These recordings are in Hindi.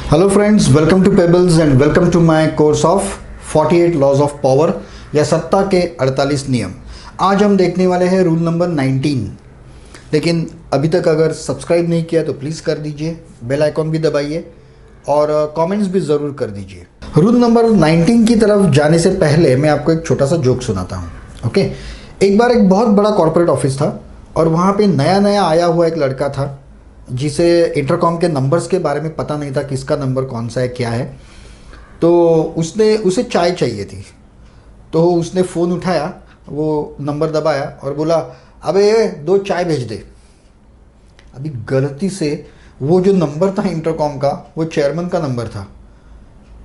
Hello friends, welcome to Pebbles and welcome to my course of 48 laws of power या सत्ता के 48 नियम। आज हम देखने वाले हैं रूल नंबर 19। लेकिन अभी तक अगर सब्सक्राइब नहीं किया तो प्लीज़ कर दीजिए, बेल आइकॉन भी दबाइए और कमेंट्स भी ज़रूर कर दीजिए। रूल नंबर 19 की तरफ जाने से पहले मैं आपको एक छोटा सा जोक सुनाता हूँ। ओके, एक बार एक बहुत बड़ा कॉर्पोरेट ऑफिस था और वहाँ पे नया नया आया हुआ एक लड़का था जिसे इंटरकॉम के नंबर्स के बारे में पता नहीं था, किसका नंबर कौन सा है क्या है। तो उसे चाय चाहिए थी, तो उसने फ़ोन उठाया, वो नंबर दबाया और बोला, अबे 2 चाय भेज दे। अभी गलती से वो जो नंबर था इंटरकॉम का वो चेयरमैन का नंबर था।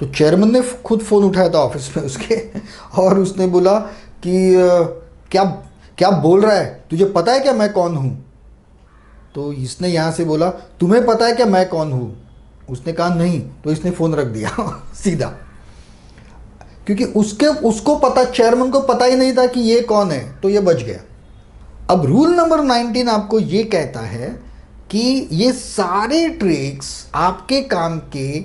तो चेयरमैन ने खुद फ़ोन उठाया था ऑफिस में उसके और उसने बोला कि क्या क्या बोल रहा है, तुझे पता है क्या मैं कौन हूँ? तो इसने यहाँ से बोला, तुम्हें पता है क्या मैं कौन हूँ? उसने कहा नहीं, तो इसने फ़ोन रख दिया सीधा, क्योंकि उसको पता, चेयरमैन को पता ही नहीं था कि ये कौन है, तो ये बच गया। अब रूल नंबर 19 आपको ये कहता है कि ये सारे ट्रिक्स आपके काम के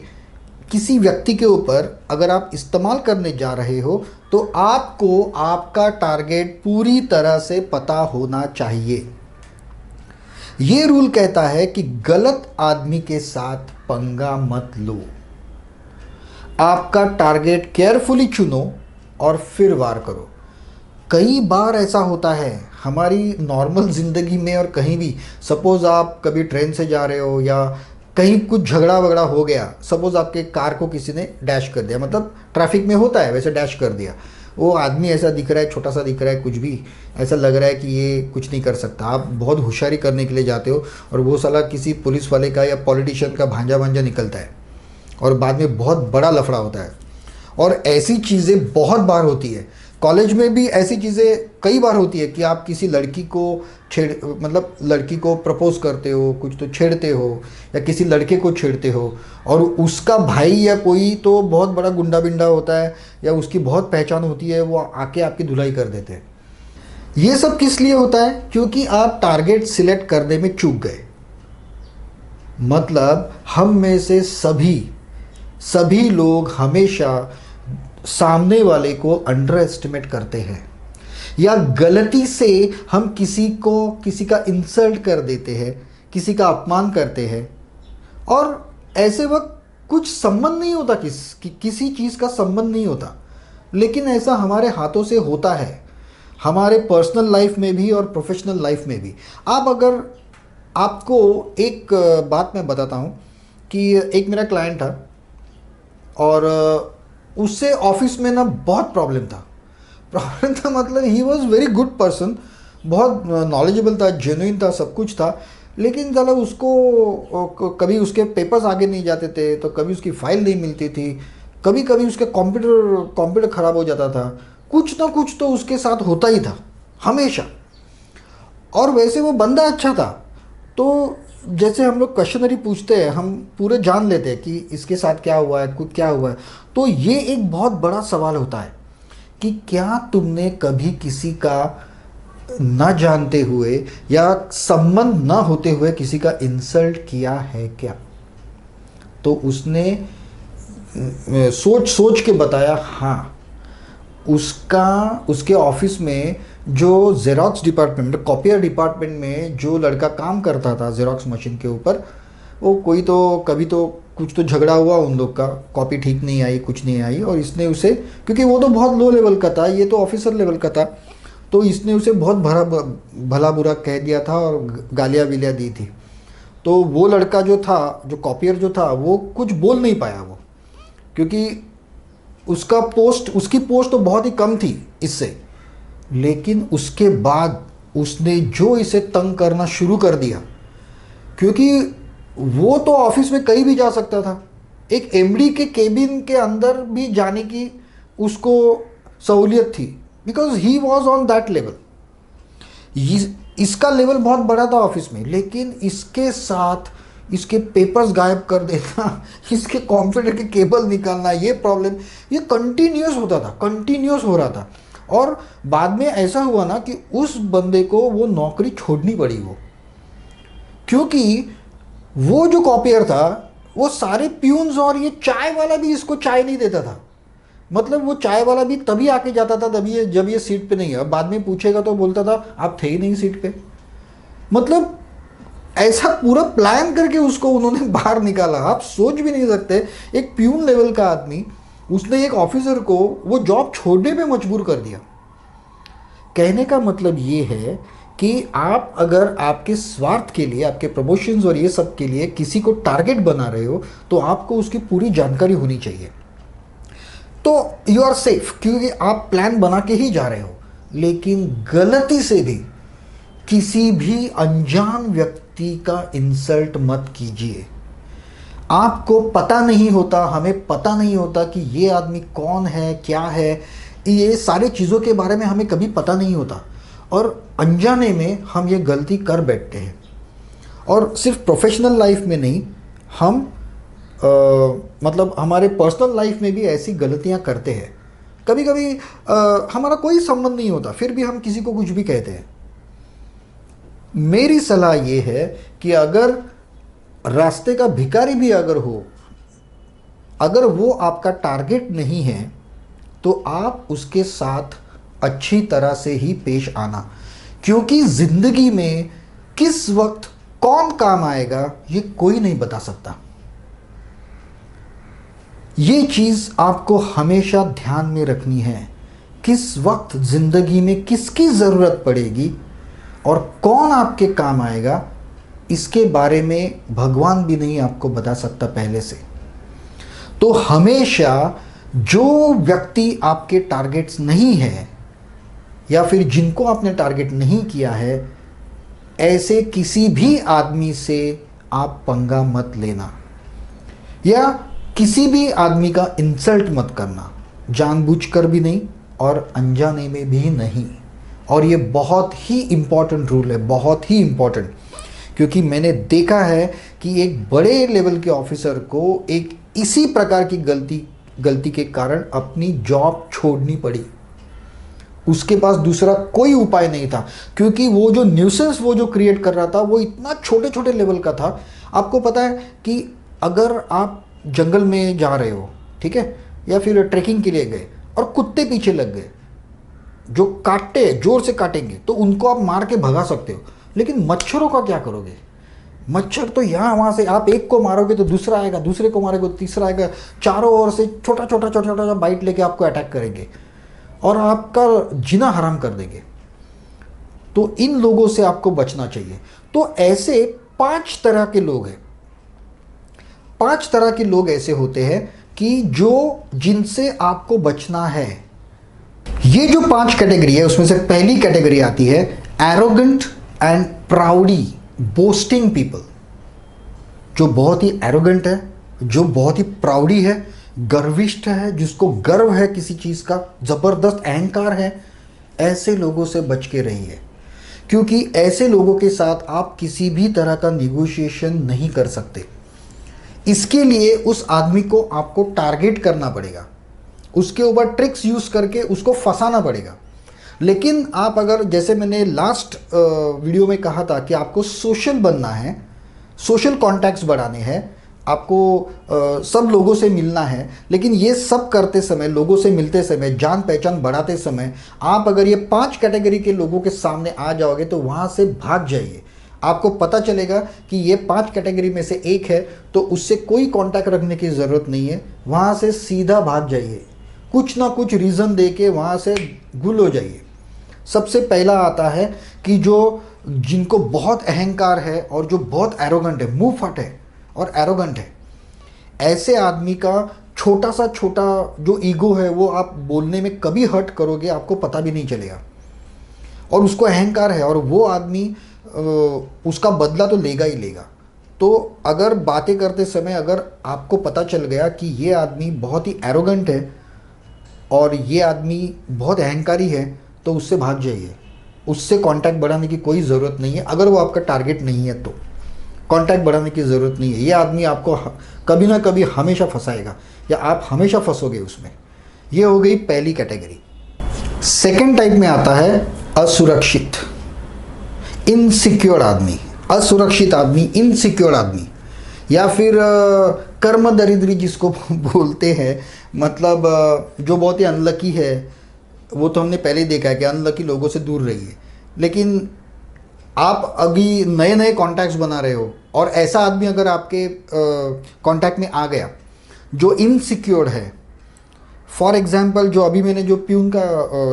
किसी व्यक्ति के ऊपर अगर आप इस्तेमाल करने जा रहे हो तो आपको आपका टारगेट पूरी तरह से पता होना चाहिए। ये रूल कहता है कि गलत आदमी के साथ पंगा मत लो। आपका टारगेट केयरफुली चुनो और फिर वार करो। कई बार ऐसा होता है हमारी नॉर्मल ज़िंदगी में और कहीं भी, सपोज़ आप कभी ट्रेन से जा रहे हो या कहीं कुछ झगड़ा वगड़ा हो गया, सपोज़ आपके कार को किसी ने डैश कर दिया, मतलब ट्रैफिक में होता है वैसे, डैश कर दिया। वो आदमी ऐसा दिख रहा है, छोटा सा दिख रहा है, कुछ भी ऐसा लग रहा है कि ये कुछ नहीं कर सकता। आप बहुत होशियारी करने के लिए जाते हो और वो साला किसी पुलिस वाले का या पॉलिटिशियन का भांजा भांजा निकलता है और बाद में बहुत बड़ा लफड़ा होता है। और ऐसी चीज़ें बहुत बार होती है, कॉलेज में भी ऐसी चीज़ें कई बार होती है कि आप किसी लड़की को मतलब लड़की को प्रपोज करते हो, कुछ तो छेड़ते हो या किसी लड़के को छेड़ते हो और उसका भाई या कोई तो बहुत बड़ा गुंडा बिंडा होता है या उसकी बहुत पहचान होती है, वो आके आपकी धुलाई कर देते हैं। ये सब किस लिए होता है? क्योंकि आप टारगेट सिलेक्ट करने में चूक गए। मतलब हम में से सभी लोग हमेशा सामने वाले को अंडर एस्टिमेट करते हैं या गलती से हम किसी का इंसल्ट कर देते हैं, किसी का अपमान करते हैं और ऐसे वक्त कुछ संबंध नहीं होता, किसी चीज़ का संबंध नहीं होता, लेकिन ऐसा हमारे हाथों से होता है, हमारे पर्सनल लाइफ में भी और प्रोफेशनल लाइफ में भी। आपको एक बात मैं बताता हूँ कि एक मेरा क्लाइंट था और उससे ऑफिस में ना बहुत प्रॉब्लम था मतलब he was very good person, बहुत नॉलेजेबल था, जेन्युइन था, सब कुछ था, लेकिन ज़रा उसको कभी उसके पेपर्स आगे नहीं जाते थे, तो कभी उसकी फाइल नहीं मिलती थी, कभी कभी उसके कंप्यूटर ख़राब हो जाता था, कुछ ना कुछ तो उसके साथ होता ही था हमेशा। और वैसे वो बंदा अच्छा था, तो जैसे हम लोग क्वेश्चनरी पूछते हैं, हम पूरे जान लेते हैं कि इसके साथ क्या हुआ है, कुछ क्या हुआ है। तो ये एक बहुत बड़ा सवाल होता है कि क्या तुमने कभी किसी का ना जानते हुए या संबंध ना होते हुए किसी का इंसल्ट किया है क्या? तो उसने सोच के बताया, हाँ, उसके ऑफिस में जो जेरोक्स डिपार्टमेंट, कॉपियर डिपार्टमेंट में जो लड़का काम करता था जेरोक्स मशीन के ऊपर, वो कोई तो कभी तो कुछ तो झगड़ा हुआ उन लोग का, कॉपी ठीक नहीं आई, कुछ नहीं आई, और इसने उसे, क्योंकि वो तो बहुत लो लेवल का था, ये तो ऑफिसर लेवल का था, तो इसने उसे बहुत भला बुरा कह दिया था और गालियाँ विलियाँ दी थी। तो वो लड़का जो था, जो कॉपियर जो था, वो कुछ बोल नहीं पाया वो, क्योंकि उसकी पोस्ट तो बहुत ही कम थी इससे। लेकिन उसके बाद उसने जो इसे तंग करना शुरू कर दिया, क्योंकि वो तो ऑफिस में कहीं भी जा सकता था, एक एमडी के केबिन के अंदर भी जाने की उसको सहूलियत थी, because he was on that level. इसका लेवल बहुत बड़ा था ऑफिस में, लेकिन इसके साथ इसके पेपर्स गायब कर देना, इसके कंप्यूटर के केबल निकालना, ये प्रॉब्लम, ये कंटिन्यूस होता था, कंटिन्यूस हो रहा था। और बाद में ऐसा हुआ ना कि उस बंदे को वो नौकरी छोड़नी पड़ी, वो, क्योंकि वो जो कॉपियर था वो सारे प्यून्स और ये चाय वाला भी इसको चाय नहीं देता था। मतलब वो चाय वाला भी तभी आके जाता था तभी जब ये सीट पे नहीं है, और बाद में पूछेगा तो बोलता था आप थे ही नहीं सीट पे। मतलब ऐसा पूरा प्लान करके उसको उन्होंने बाहर निकाला। आप सोच भी नहीं सकते, एक प्यून लेवल का आदमी, उसने एक ऑफिसर को वो जॉब छोड़ने पे मजबूर कर दिया। कहने का मतलब ये है कि आप अगर आपके स्वार्थ के लिए, आपके प्रमोशंस और ये सब के लिए किसी को टारगेट बना रहे हो तो आपको उसकी पूरी जानकारी होनी चाहिए। तो यू आर सेफ, क्योंकि आप प्लान बना के ही जा रहे हो। लेकिन गलती से भी किसी भी अनजान व्यक्ति का इंसल्ट मत कीजिए। आपको पता नहीं होता, हमें पता नहीं होता कि ये आदमी कौन है, क्या है, ये सारे चीज़ों के बारे में हमें कभी पता नहीं होता, और अनजाने में हम ये गलती कर बैठते हैं। और सिर्फ प्रोफेशनल लाइफ में नहीं, हम मतलब हमारे पर्सनल लाइफ में भी ऐसी गलतियां करते हैं। कभी कभी हमारा कोई संबंध नहीं होता, फिर भी हम किसी को कुछ भी कहते हैं। मेरी सलाह ये है कि अगर रास्ते का भिखारी भी अगर हो, अगर वो आपका टारगेट नहीं है तो आप उसके साथ अच्छी तरह से ही पेश आना, क्योंकि ज़िंदगी में किस वक्त कौन काम आएगा ये कोई नहीं बता सकता। ये चीज़ आपको हमेशा ध्यान में रखनी है। किस वक्त ज़िंदगी में किसकी ज़रूरत पड़ेगी और कौन आपके काम आएगा, इसके बारे में भगवान भी नहीं आपको बता सकता पहले से। तो हमेशा जो व्यक्ति आपके टारगेट्स नहीं है या फिर जिनको आपने टारगेट नहीं किया है, ऐसे किसी भी आदमी से आप पंगा मत लेना या किसी भी आदमी का इंसल्ट मत करना, जानबूझकर भी नहीं और अनजाने में भी नहीं। और ये बहुत ही इम्पॉर्टेंट रूल है, बहुत ही इम्पॉर्टेंट, क्योंकि मैंने देखा है कि एक बड़े लेवल के ऑफिसर को एक इसी प्रकार की गलती के कारण अपनी जॉब छोड़नी पड़ी। उसके पास दूसरा कोई उपाय नहीं था, क्योंकि वो जो न्यूसेंस वो जो क्रिएट कर रहा था वो इतना छोटे छोटे लेवल का था। आपको पता है कि अगर आप जंगल में जा रहे हो, ठीक है, या फिर ट्रैकिंग के लिए गए और कुत्ते पीछे लग गए जो काटते, जोर से काटेंगे, तो उनको आप मार के भगा सकते हो। लेकिन मच्छरों का क्या करोगे? मच्छर तो यहाँ वहाँ से आप एक को मारोगे तो दूसरा आएगा, दूसरे को मारोगे तो तीसरा आएगा, चारों ओर से छोटा छोटा छोटा छोटा बाइट लेके आपको अटैक करेंगे और आपका जीना हराम कर देंगे। तो इन लोगों से आपको बचना चाहिए। तो ऐसे 5 तरह के लोग हैं। 5 तरह के लोग ऐसे होते हैं कि जिनसे आपको बचना है। ये जो 5 कैटेगरी है उसमें से पहली कैटेगरी आती है एरोगेंट एंड प्राउडी बोस्टिंग पीपल। जो बहुत ही एरोगेंट है, जो बहुत ही प्राउडी है, गर्विष्ठ है, जिसको गर्व है किसी चीज़ का, ज़बरदस्त अहंकार है, ऐसे लोगों से बच के रहिए। क्योंकि ऐसे लोगों के साथ आप किसी भी तरह का निगोशिएशन नहीं कर सकते। इसके लिए उस आदमी को आपको टारगेट करना पड़ेगा, उसके ऊपर ट्रिक्स यूज़ करके उसको फंसाना पड़ेगा। लेकिन आप अगर, जैसे मैंने लास्ट वीडियो में कहा था कि आपको सोशल बनना है, सोशल कॉन्टैक्ट्स बढ़ाने हैं, आपको सब लोगों से मिलना है। लेकिन ये सब करते समय, लोगों से मिलते समय, जान पहचान बढ़ाते समय आप अगर ये 5 कैटेगरी के लोगों के सामने आ जाओगे तो वहाँ से भाग जाइए। आपको पता चलेगा कि ये 5 कैटेगरी में से एक है, तो उससे कोई कांटेक्ट रखने की ज़रूरत नहीं है, वहाँ से सीधा भाग जाइए। कुछ ना कुछ रीज़न दे के वहाँ से गुल हो जाइए। सबसे पहला आता है कि जिनको बहुत अहंकार है और जो बहुत एरोगेंट है, मुंह फट है और एरोगेंट है, ऐसे आदमी का छोटा सा छोटा जो ईगो है वो आप बोलने में कभी हर्ट करोगे आपको पता भी नहीं चलेगा। और उसको अहंकार है और वो आदमी उसका बदला तो लेगा ही लेगा। तो अगर बातें करते समय अगर आपको पता चल गया कि ये आदमी बहुत ही एरोगेंट है और ये आदमी बहुत अहंकारी है, तो उससे भाग जाइए। उससे कांटेक्ट बढ़ाने की कोई ज़रूरत नहीं है। अगर वो आपका टारगेट नहीं है तो कांटेक्ट बढ़ाने की ज़रूरत नहीं है। ये आदमी आपको कभी ना कभी हमेशा फंसाएगा या आप हमेशा फंसोगे उसमें। ये हो गई पहली कैटेगरी। सेकंड टाइप में आता है असुरक्षित, इनसिक्योर आदमी। असुरक्षित आदमी, इनसिक्योर आदमी, या फिर कर्म दरिद्री जिसको बोलते हैं, मतलब जो बहुत ही अनलकी है, वो तो हमने पहले ही देखा है कि अनलकी लोगों से दूर रहिए। लेकिन आप अभी नए नए कॉन्टैक्ट्स बना रहे हो और ऐसा आदमी अगर आपके कॉन्टैक्ट में आ गया जो इनसिक्योर है, फॉर एग्जाम्पल जो अभी मैंने जो प्यून का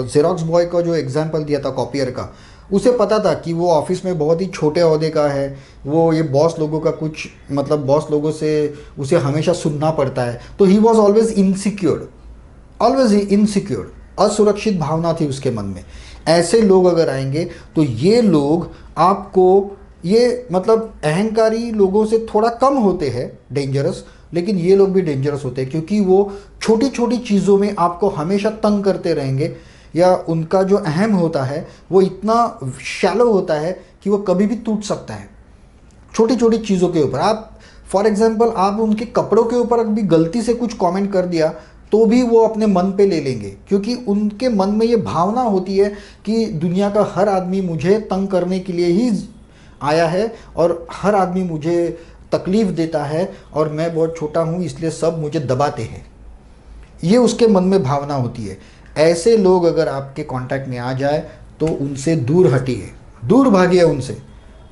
जेरोक्स बॉय का जो एग्जाम्पल दिया था कॉपियर का, उसे पता था कि वो ऑफिस में बहुत ही छोटे ओहदे का है, वो ये बॉस लोगों का कुछ मतलब बॉस लोगों से उसे हमेशा सुनना पड़ता है, तो he was always insecure, always insecure, असुरक्षित भावना थी उसके मन में। ऐसे लोग अगर आएंगे तो ये लोग आपको, ये मतलब अहंकारी लोगों से थोड़ा कम होते हैं डेंजरस, लेकिन ये लोग भी डेंजरस होते हैं क्योंकि वो छोटी छोटी चीज़ों में आपको हमेशा तंग करते रहेंगे, या उनका जो अहम होता है वो इतना शैलो होता है कि वो कभी भी टूट सकता है छोटी छोटी चीज़ों के ऊपर। आप फॉर एग्जांपल आप उनके कपड़ों के ऊपर अभी गलती से कुछ कमेंट कर दिया तो भी वो अपने मन पे ले लेंगे, क्योंकि उनके मन में ये भावना होती है कि दुनिया का हर आदमी मुझे तंग करने के लिए ही आया है और हर आदमी मुझे तकलीफ़ देता है और मैं बहुत छोटा हूँ इसलिए सब मुझे दबाते हैं, ये उसके मन में भावना होती है। ऐसे लोग अगर आपके कांटेक्ट में आ जाए तो उनसे दूर हटिए, दूर भागिए उनसे,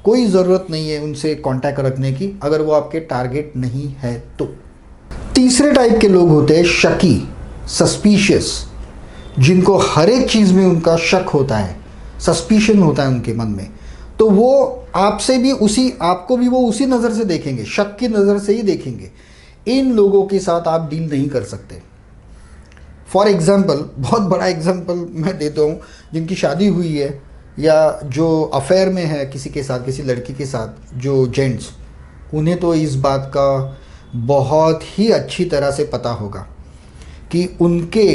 कोई ज़रूरत नहीं है उनसे कांटेक्ट रखने की अगर वो आपके टारगेट नहीं है तो। तीसरे टाइप के लोग होते हैं शकी, सस्पिशियस, जिनको हर एक चीज़ में उनका शक होता है, सस्पिशन होता है उनके मन में, तो वो आपसे भी उसी, आपको भी वो उसी नज़र से देखेंगे, शक की नज़र से ही देखेंगे। इन लोगों के साथ आप डील नहीं कर सकते। फॉर एग्ज़ाम्पल, बहुत बड़ा एग्ज़ाम्पल मैं देता हूँ, जिनकी शादी हुई है या जो अफेयर में है किसी के साथ, किसी लड़की के साथ, जो जेंट्स, उन्हें तो इस बात का बहुत ही अच्छी तरह से पता होगा कि उनके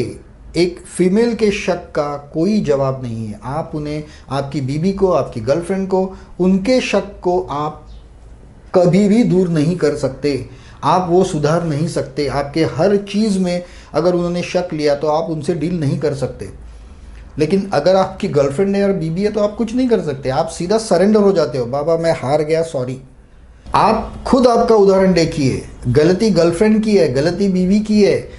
एक फीमेल के शक का कोई जवाब नहीं है। आप उन्हें, आपकी बीवी को, आपकी गर्लफ्रेंड को, उनके शक को आप कभी भी दूर नहीं कर सकते, आप वो सुधार नहीं सकते। आपके हर चीज़ में अगर उन्होंने शक लिया तो आप उनसे डील नहीं कर सकते। लेकिन अगर आपकी गर्लफ्रेंड है और बीवी है तो आप कुछ नहीं कर सकते, आप सीधा सरेंडर हो जाते हो, बाबा मैं हार गया, सॉरी। आप खुद आपका उदाहरण देखिए, गलती गर्लफ्रेंड की है, गलती बीवी की है,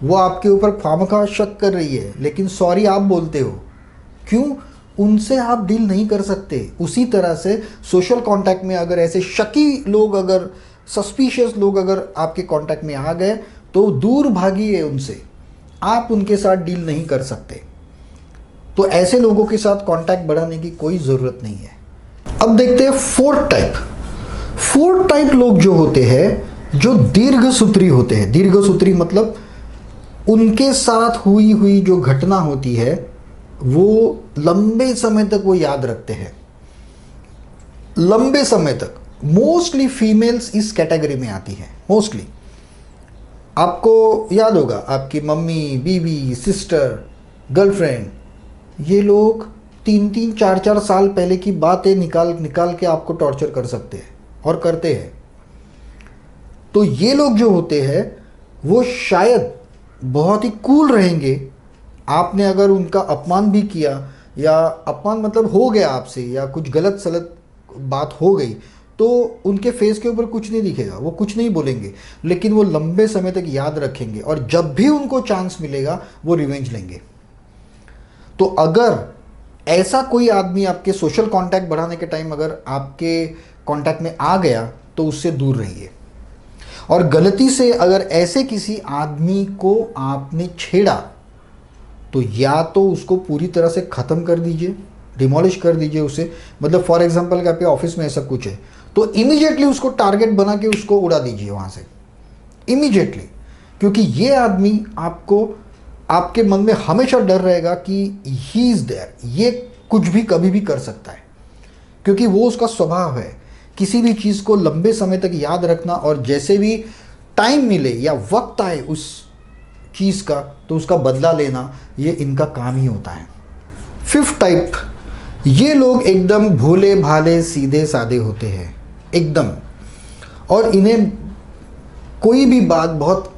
वो आपके ऊपर खामखा शक कर रही है, लेकिन सॉरी आप बोलते हो, क्यों? उनसे आप डील नहीं कर सकते। उसी तरह से सोशल कांटेक्ट में अगर ऐसे शकी लोग, अगर सस्पिशियस लोग अगर आपके कांटेक्ट में आ गए तो दूर भागिए उनसे, आप उनके साथ डील नहीं कर सकते। तो ऐसे लोगों के साथ कांटेक्ट बढ़ाने की कोई ज़रूरत नहीं है। अब देखते हैं फोर्थ टाइप। फोर्थ टाइप लोग जो होते हैं, जो दीर्घसूत्री होते हैं। दीर्घसूत्री मतलब उनके साथ हुई जो घटना होती है वो लंबे समय तक वो याद रखते हैं, लंबे समय तक। मोस्टली फीमेल्स इस कैटेगरी में आती है। मोस्टली आपको याद होगा, आपकी मम्मी, बीवी, सिस्टर, गर्लफ्रेंड, ये लोग 3-3, 4-4 साल पहले की बातें निकाल के आपको टॉर्चर कर सकते हैं और करते हैं। तो ये लोग जो होते हैं वो शायद बहुत ही कूल रहेंगे। आपने अगर उनका अपमान भी किया, या अपमान मतलब हो गया आपसे, या कुछ गलत सलत बात हो गई, तो उनके फेस के ऊपर कुछ नहीं दिखेगा, वो कुछ नहीं बोलेंगे, लेकिन वो लंबे समय तक याद रखेंगे और जब भी उनको चांस मिलेगा वो रिवेंज लेंगे। तो अगर ऐसा कोई आदमी आपके सोशल कांटेक्ट बढ़ाने के टाइम अगर आपके कांटेक्ट में आ गया तो उससे दूर रहिए। और गलती से अगर ऐसे किसी आदमी को आपने छेड़ा तो या तो उसको पूरी तरह से ख़त्म कर दीजिए, डिमोलिश कर दीजिए उसे। मतलब फॉर एग्जांपल कि आपके ऑफिस में ऐसा कुछ है तो इमीडिएटली उसको टारगेट बना के उसको उड़ा दीजिए वहाँ से, इमीडिएटली। क्योंकि ये आदमी आपको, आपके मन में हमेशा डर रहेगा कि ही इज़ देयर, ये कुछ भी कभी भी कर सकता है, क्योंकि वो उसका स्वभाव है किसी भी चीज़ को लंबे समय तक याद रखना, और जैसे भी टाइम मिले या वक्त आए उस चीज़ का तो उसका बदला लेना, ये इनका काम ही होता है। फिफ्थ टाइप, ये लोग एकदम भोले भाले सीधे साधे होते हैं एकदम, और इन्हें कोई भी बात बहुत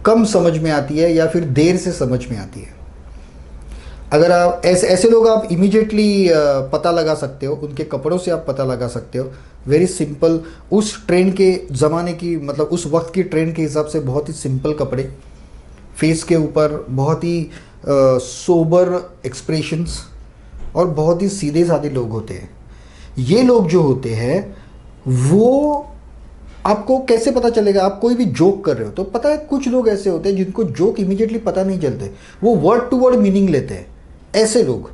कम समझ में आती है या फिर देर से समझ में आती है। अगर आप ऐसे ऐसे लोग आप इमीडिएटली पता लगा सकते हो, उनके कपड़ों से आप पता लगा सकते हो। वेरी सिंपल, उस ट्रेंड के ज़माने की, मतलब उस वक्त की ट्रेंड के हिसाब से बहुत ही सिंपल कपड़े, फेस के ऊपर बहुत ही सोबर एक्सप्रेशंस, और बहुत ही सीधे साधे लोग होते हैं। ये लोग जो होते हैं वो, आपको कैसे पता चलेगा? आप कोई भी जोक कर रहे हो तो पता है, कुछ लोग ऐसे होते हैं जिनको जोक इमीडिएटली पता नहीं चलते, वो वर्ड टू वर्ड मीनिंग लेते हैं। ऐसे लोग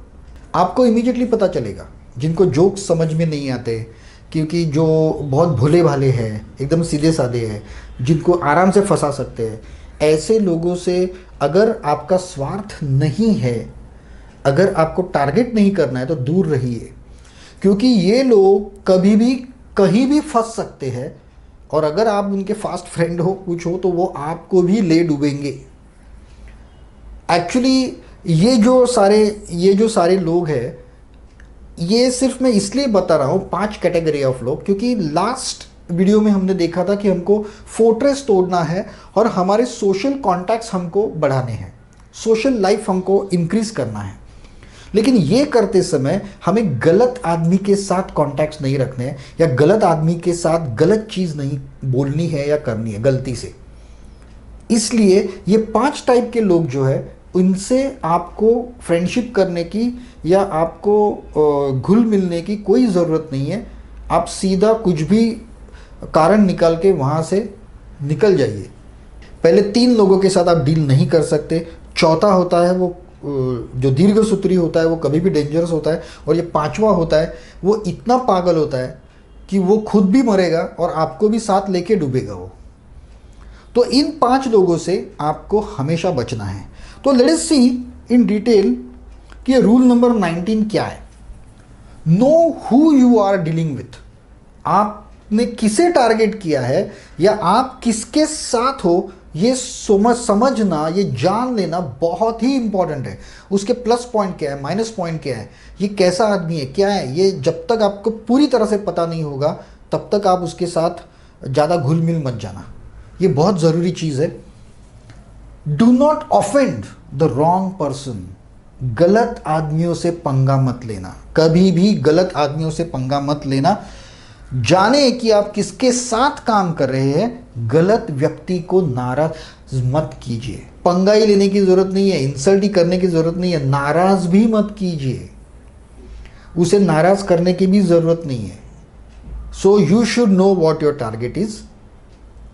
आपको इमीडिएटली पता चलेगा, जिनको जोक समझ में नहीं आते, क्योंकि जो बहुत भोले भाले हैं, एकदम सीधे साधे हैं, जिनको आराम से फंसा सकते हैं, ऐसे लोगों से अगर आपका स्वार्थ नहीं है, अगर आपको टारगेट नहीं करना है तो दूर रहिए, क्योंकि ये लोग कभी भी कहीं भी फंस सकते हैं, और अगर आप उनके फास्ट फ्रेंड हो, कुछ हो, तो वो आपको भी ले डूबेंगे। एक्चुअली ये जो सारे लोग हैं, ये सिर्फ मैं इसलिए बता रहा हूँ 5 कैटेगरी ऑफ लोग, क्योंकि लास्ट वीडियो में हमने देखा था कि हमको फोर्ट्रेस तोड़ना है और हमारे सोशल कॉन्टैक्ट्स हमको बढ़ाने हैं, सोशल लाइफ हमको इंक्रीज करना है। लेकिन ये करते समय हमें गलत आदमी के साथ कॉन्टैक्ट्स नहीं रखने हैं, या गलत आदमी के साथ गलत चीज़ नहीं बोलनी है या करनी है गलती से। इसलिए ये 5 टाइप के लोग जो है, उनसे आपको फ्रेंडशिप करने की या आपको घुल मिलने की कोई ज़रूरत नहीं है। आप सीधा कुछ भी कारण निकाल के वहाँ से निकल जाइए। पहले 3 लोगों के साथ आप डील नहीं कर सकते। चौथा होता है वो जो दीर्घ सूत्री होता है, वो कभी भी डेंजरस होता है। और ये 5वां होता है, वो इतना पागल होता है कि वो खुद भी मरेगा और आपको भी साथ लेके डूबेगा वो। तो इन 5 लोगों से आपको हमेशा बचना है। तो let us C in detail कि ये रूल नंबर 19 क्या है। Know who you are dealing with. आपने किसे टारगेट किया है या आप किसके साथ हो, ये समझना, ये जान लेना बहुत ही इंपॉर्टेंट है। उसके प्लस पॉइंट क्या है, माइनस पॉइंट क्या है, ये कैसा आदमी है, क्या है, ये जब तक आपको पूरी तरह से पता नहीं होगा तब तक आप उसके साथ ज़्यादा घुल मिल मत जाना। ये बहुत ज़रूरी चीज़ है। Do not offend the wrong person. गलत आदमियों से पंगा मत लेना, कभी भी गलत आदमियों से पंगा मत लेना। जाने कि आप किसके साथ काम कर रहे हैं, गलत व्यक्ति को नाराज मत कीजिए। पंगा ही लेने की जरूरत नहीं है, इंसल्ट ही करने की जरूरत नहीं है, नाराज भी मत कीजिए, उसे नाराज करने की भी जरूरत नहीं है। So you should know what your target is.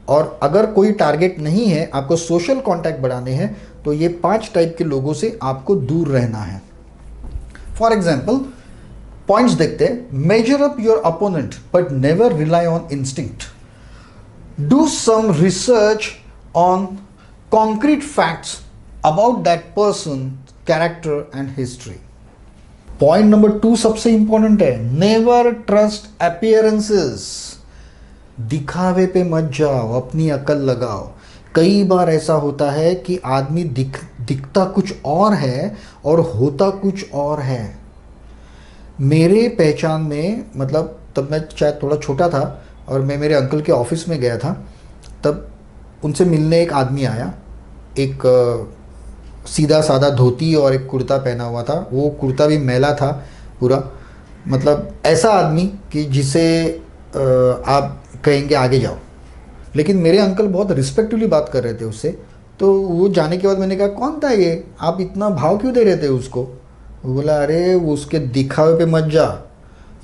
और अगर कोई टारगेट नहीं है, आपको सोशल कॉन्टैक्ट बढ़ाने हैं, तो ये 5 टाइप के लोगों से आपको दूर रहना है। फॉर एग्जाम्पल पॉइंट्स देखते हैं। Measure up your opponent but never rely on instinct. Do some research on concrete facts about that person, character and history. Point number 2 सबसे इंपॉर्टेंट है। Never trust appearances. दिखावे पे मत जाओ, अपनी अकल लगाओ। कई बार ऐसा होता है कि आदमी दिखता कुछ और है और होता कुछ और है। मेरे पहचान में, मतलब तब मैं शायद थोड़ा छोटा था और मैं मेरे अंकल के ऑफिस में गया था, तब उनसे मिलने एक आदमी आया। एक सीधा सादा धोती और एक कुर्ता पहना हुआ था। वो कुर्ता भी मैला था पूरा, मतलब ऐसा आदमी कि जिसे आप कहेंगे आगे जाओ। लेकिन मेरे अंकल बहुत रिस्पेक्टफुली बात कर रहे थे उससे। तो वो जाने के बाद मैंने कहा, कौन था ये, आप इतना भाव क्यों दे रहे थे उसको? वो बोला, अरे वो उसके दिखावे पे मत जा,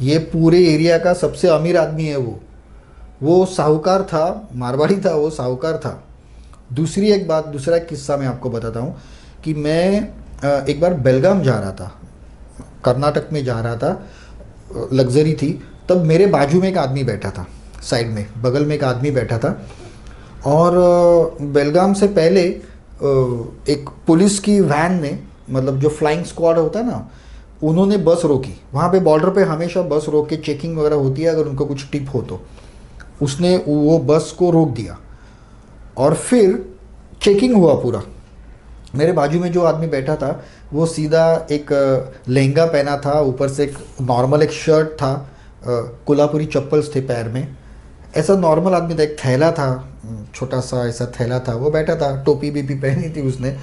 ये पूरे एरिया का सबसे अमीर आदमी है वो साहूकार था, मारवाड़ी था, वो साहूकार था। दूसरा एक किस्सा मैं आपको बताता हूँ कि मैं एक बार बेलगाम जा रहा था, कर्नाटक में जा रहा था, लग्जरी थी। तब मेरे बाजू में एक आदमी बैठा था, साइड में बगल में एक आदमी बैठा था। और बेलगाम से पहले एक पुलिस की वैन ने, मतलब जो फ्लाइंग स्क्वाड होता है ना, उन्होंने बस रोकी। वहाँ पे बॉर्डर पे हमेशा बस रोक के चेकिंग वगैरह होती है, अगर उनको कुछ टिप हो तो। उसने वो बस को रोक दिया और फिर चेकिंग हुआ पूरा। मेरे बाजू में जो आदमी बैठा था वो सीधा एक लहंगा पहना था, ऊपर से एक नॉर्मल एक शर्ट था, कोल्हापुरी चप्पल्स थे पैर में, ऐसा नॉर्मल आदमी था। एक थैला था, छोटा सा ऐसा थैला था, वो बैठा था, टोपी भी पहनी थी उसने।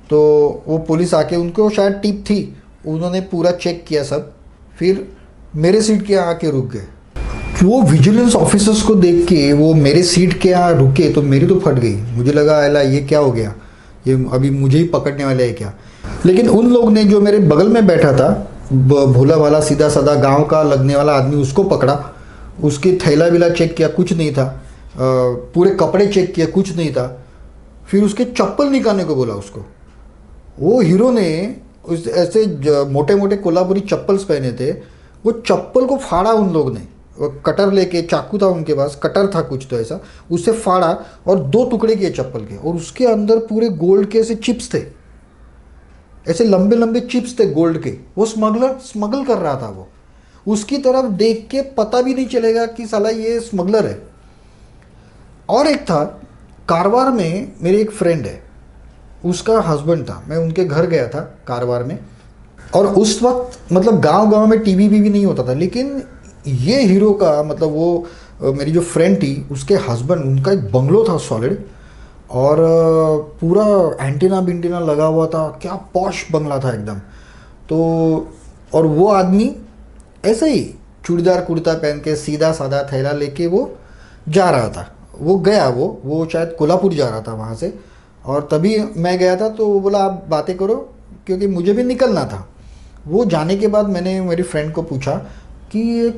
तो वो पुलिस आके, उनको शायद टिप थी, उन्होंने पूरा चेक किया सब, फिर मेरे सीट के यहाँ आके रुक गए। वो विजिलेंस ऑफिसर्स को देख के वो मेरे सीट के यहाँ रुके तो मेरी तो फट गई। मुझे लगा अला ये क्या हो गया, ये अभी मुझे ही पकड़ने वाले है क्या। लेकिन उन लोग ने जो मेरे बगल में बैठा था, भोला भाला सीधा साधा गांव का लगने वाला आदमी, उसको पकड़ा, उसकी थैला विला चेक किया, कुछ नहीं था, पूरे कपड़े चेक किया, कुछ नहीं था, फिर उसके चप्पल निकालने को बोला उसको। वो हीरो ने उस ऐसे मोटे मोटे कोल्हापुरी चप्पल्स पहने थे, वो चप्पल को फाड़ा उन लोग ने, वो कटर लेके, चाकू था उनके पास, कटर था कुछ तो ऐसा, उससे फाड़ा और 2 टुकड़े किए चप्पल के, और उसके अंदर पूरे गोल्ड के ऐसे चिप्स थे, ऐसे लंबे लंबे चिप्स थे गोल्ड के। वो स्मगल कर रहा था। वो उसकी तरफ देख के पता भी नहीं चलेगा कि साला ये स्मगलर है। और एक था कारवार में, मेरे एक फ्रेंड है, उसका हस्बैंड था, मैं उनके घर गया था कारवार में, और उस वक्त मतलब गांव गांव में टीवी भी नहीं होता था, लेकिन ये हीरो का मतलब वो मेरी जो फ्रेंड थी उसके हस्बैंड, उनका एक बंगलो था सॉलिड, और पूरा एंटीना बिंटीना लगा हुआ था, क्या पॉश बंगला था एकदम। तो और वो आदमी ऐसे ही चूड़ीदार कुर्ता पहन के सीधा साधा थैला लेके वो जा रहा था। वो गया, वो शायद कोल्हापुर जा रहा था वहाँ से, और तभी मैं गया था तो वो बोला आप बातें करो, क्योंकि मुझे भी निकलना था। वो जाने के बाद मैंने मेरी फ्रेंड को पूछा कि ये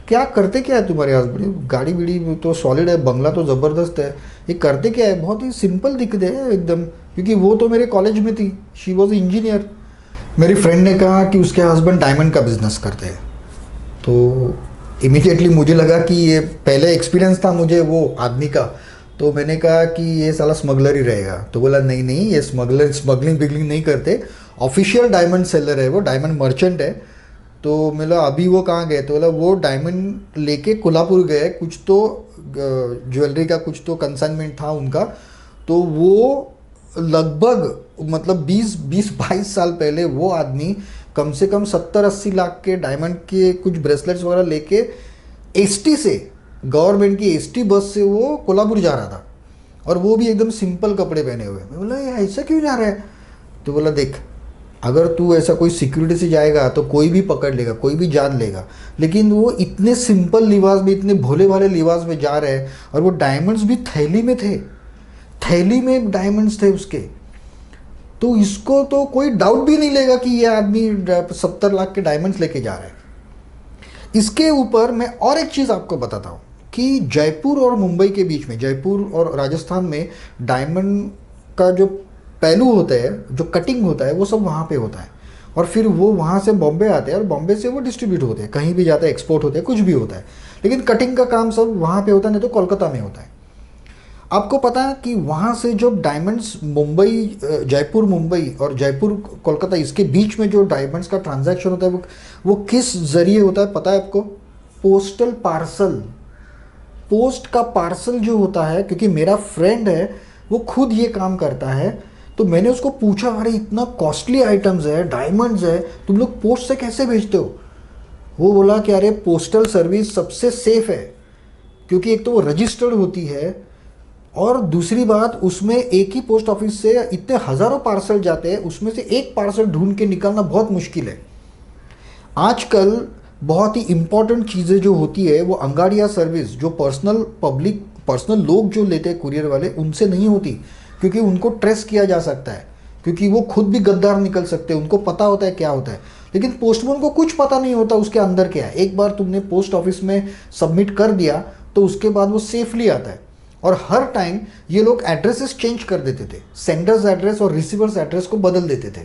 क्या करते क्या है तुम्हारे हस्बैंड, गाड़ी बीड़ी तो सॉलिड है, बंगला तो ज़बरदस्त है, ये करते क्या है, बहुत ही सिंपल दिखते हैं एकदम, क्योंकि वो तो मेरे कॉलेज में थी, शी वॉज इंजीनियर। मेरी फ्रेंड ने कहा कि उसके हस्बैंड डायमंड का बिजनेस करते हैं। तो इमीडिएटली मुझे लगा कि ये पहले एक्सपीरियंस था मुझे वो आदमी का, तो मैंने कहा कि ये साला स्मगलर ही रहेगा। तो बोला नहीं नहीं, ये स्मगलिंग बिगलिंग नहीं करते, ऑफिशियल डायमंड सेलर है, वो डायमंड मर्चेंट है। तो बोला अभी वो कहाँ गए, तो बोला वो डायमंड लेके कोल्हापुर गए, कुछ तो ज्वेलरी का कुछ तो कंसाइनमेंट था उनका। तो वो लगभग मतलब 20-22 साल पहले वो आदमी कम से कम 70-80 लाख के डायमंड के कुछ ब्रेसलेट्स वगैरह लेके एसटी से, गवर्नमेंट की एसटी बस से वो कोल्हापुर जा रहा था, और वो भी एकदम सिंपल कपड़े पहने हुए। मैं बोला ये ऐसा क्यों जा रहा है, तो बोला देख अगर तू ऐसा कोई सिक्योरिटी से जाएगा तो कोई भी पकड़ लेगा, कोई भी जान लेगा, लेकिन वो इतने सिंपल लिबास में, इतने भोले भाले लिबास में जा रहे हैं, और वो डायमंड्स भी थैली में थे, थैली में डायमंड्स थे उसके। तो इसको तो कोई डाउट भी नहीं लेगा कि ये आदमी 70 लाख के डायमंड्स लेके जा रहा है। इसके ऊपर मैं और एक चीज़ आपको बताता हूँ कि जयपुर और मुंबई के बीच में, जयपुर और राजस्थान में डायमंड का जो पहलू होता है, जो कटिंग होता है, वो सब वहाँ पे होता है, और फिर वो वहाँ से बॉम्बे आते हैं और बॉम्बे से वो डिस्ट्रीब्यूट होते हैं, कहीं भी जाता है, एक्सपोर्ट होते हैं, कुछ भी होता है, लेकिन कटिंग का काम सब वहाँ पे होता है, नहीं तो कोलकाता में होता है। आपको पता है कि वहाँ से जो डायमंड्स मुंबई, जयपुर मुंबई और जयपुर कोलकाता, इसके बीच में जो डायमंड्स का ट्रांजैक्शन होता है वो किस जरिए होता है पता है आपको? Postal parcel. पोस्ट का पार्सल जो होता है, क्योंकि मेरा फ्रेंड है वो खुद ये काम करता है, तो मैंने उसको पूछा अरे इतना कॉस्टली आइटम्स है, डायमंड्स है, तुम लोग पोस्ट से कैसे भेजते हो? वो बोला कि अरे पोस्टल सर्विस सबसे सेफ है, क्योंकि एक तो वो रजिस्टर्ड होती है, और दूसरी बात उसमें एक ही पोस्ट ऑफिस से इतने हज़ारों पार्सल जाते हैं, उसमें से एक पार्सल ढूंढ के निकालना बहुत मुश्किल है। आजकल बहुत ही इम्पॉर्टेंट चीज़ें जो होती है वो अंगाड़िया सर्विस, जो पर्सनल लोग जो लेते हैं कुरियर वाले, उनसे नहीं होती, क्योंकि उनको ट्रेस किया जा सकता है, क्योंकि वो खुद भी गद्दार निकल सकते हैं, उनको पता होता है क्या होता है। लेकिन पोस्टमैन को कुछ पता नहीं होता उसके अंदर क्या है। एक बार तुमने पोस्ट ऑफिस में सबमिट कर दिया तो उसके बाद वो सेफली आता है। और हर टाइम ये लोग एड्रेसेस चेंज कर देते थे, सेंडर्स एड्रेस और रिसीवर्स एड्रेस को बदल देते थे।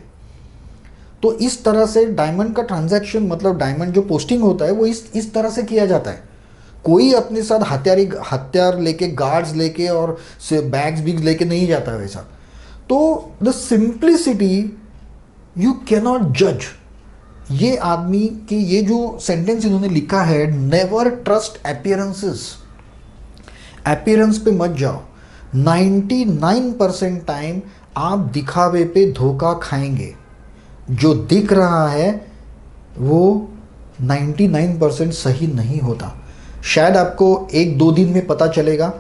तो इस तरह से डायमंड का ट्रांजैक्शन, मतलब डायमंड जो पोस्टिंग होता है वो इस तरह से किया जाता है। कोई अपने साथ हथियार लेके, गार्ड्स लेके और बैग्स बिग्स लेके नहीं जाता है वैसा। तो द सिंप्लिसिटी यू कैनॉट जज। ये आदमी के ये जो सेंटेंस इन्होंने लिखा है, नेवर ट्रस्ट अपीयरेंसेस, अपीयरेंस पे मत जाओ। 99% टाइम आप दिखावे पे धोखा खाएंगे। जो दिख रहा है वो 99% सही नहीं होता। शायद आपको 1-2 दिन में पता चलेगा,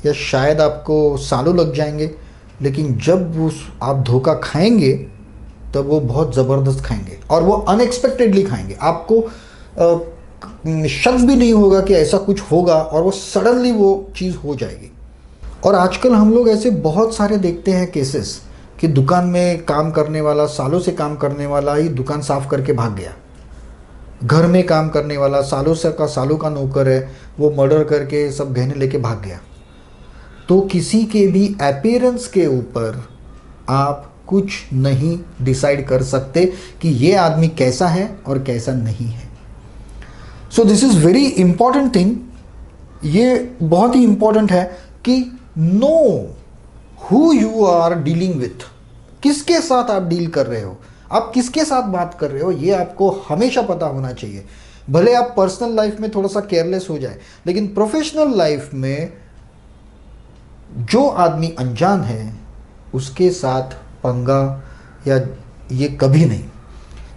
या शायद आपको सालों लग जाएंगे, लेकिन जब उस आप धोखा खाएंगे तब वो बहुत ज़बरदस्त खाएंगे, और वो अनएक्सपेक्टेडली खाएंगे। आपको शक भी नहीं होगा कि ऐसा कुछ होगा, और वो सडनली वो चीज़ हो जाएगी। और आजकल हम लोग ऐसे बहुत सारे देखते हैं केसेस कि दुकान में काम करने वाला, सालों से काम करने वाला ही दुकान साफ करके भाग गया। घर में काम करने वाला सालों का नौकर है, वो मर्डर करके सब गहने लेके भाग गया। तो किसी के भी अपीयरेंस के ऊपर आप कुछ नहीं डिसाइड कर सकते कि ये आदमी कैसा है और कैसा नहीं है। So this is very important thing. ये बहुत ही इंपॉर्टेंट है कि know who you are dealing with, किसके साथ आप डील कर रहे हो, आप किसके साथ बात कर रहे हो, ये आपको हमेशा पता होना चाहिए। भले आप पर्सनल लाइफ में थोड़ा सा केयरलेस हो जाए, लेकिन प्रोफेशनल लाइफ में जो आदमी अनजान है उसके साथ पंगा या ये कभी नहीं।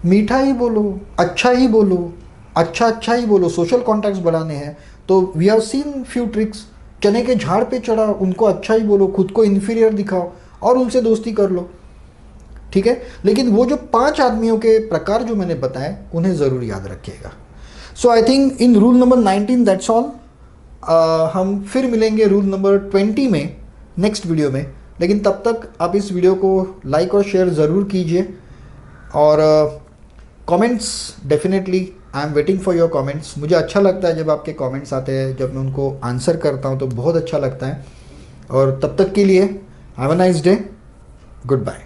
मीठा ही बोलो, अच्छा ही बोलो, अच्छा ही बोलो। सोशल कॉन्टैक्ट्स बढ़ाने हैं तो we have seen few tricks. चने के झाड़ पे चढ़ा, उनको अच्छा ही बोलो, खुद को इन्फीरियर दिखाओ और उनसे दोस्ती कर लो, ठीक है। लेकिन वो जो 5 आदमियों के प्रकार जो मैंने बताए उन्हें ज़रूर याद रखिएगा। So I think in rule number 19 that's all. हम फिर मिलेंगे रूल नंबर 20 में नेक्स्ट वीडियो में। लेकिन तब तक आप इस वीडियो को लाइक और शेयर ज़रूर कीजिए, और comments definitely I am waiting for your comments. मुझे अच्छा लगता है जब आपके कमेंट्स आते हैं, जब मैं उनको आंसर करता हूँ तो बहुत अच्छा लगता है। और तब तक के लिए have a nice day, good bye.